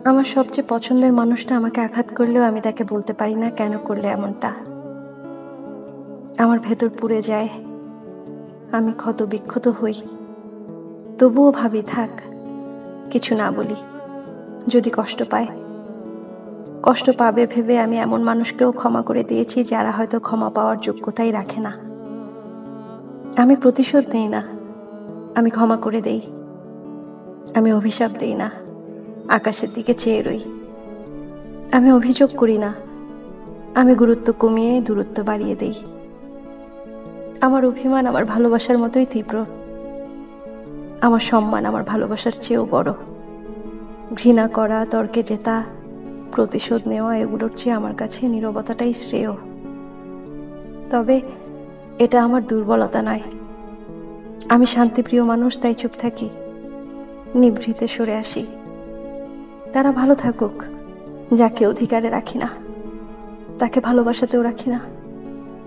আমার সবচেয়ে পছন্দের মানুষটা আমাকে আঘাত করলেও আমি তাকে বলতে পারি না কেন করলে এমনটা। আমার ভেতর পুড়ে যায়, আমি ক্ষত-বিক্ষত হই। তবুও ভাবি থাক, কিছু না বলি। যদি কষ্ট পায়, কষ্ট পাবে ভেবে আমি এমন মানুষকেও ক্ষমা করে দিয়েছি যারা হয়তো ক্ষমা পাওয়ার যোগ্যতাই রাখে না। আমি প্রতিশোধ নেই না, আমি ক্ষমা করে দেই। আমি অভিশাপ দেই না, আকাশের দিকে চেয়ে রই। আমি অভিযোগ করি না, আমি গুরুত্ব কমিয়ে দূরত্ব বাড়িয়ে দেই। আমার অভিমান আমার ভালোবাসার মতোই তীব্র। আমার সম্মান আমার ভালোবাসার চেয়েও বড়। ঘৃণা করা, তর্কে জেতা, প্রতিশোধ নেওয়া এগুলোর চেয়ে আমার কাছে নীরবতাটাই শ্রেয়। তবে এটা আমার দুর্বলতা নয়। আমি শান্তিপ্রিয় মানুষ, তাই চুপ থাকি, নিভৃতে সরে আসি। তারা ভালো থাকুক, যাকে অধিকারে রাখি না, তাকে ভালোবাসাতেও রাখি না,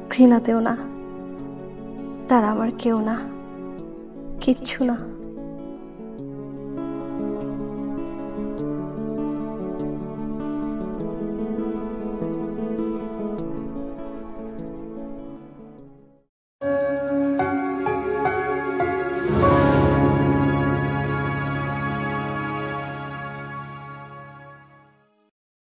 ঘৃণাতেও না। তারা আমার কেউ না, কিচ্ছু না।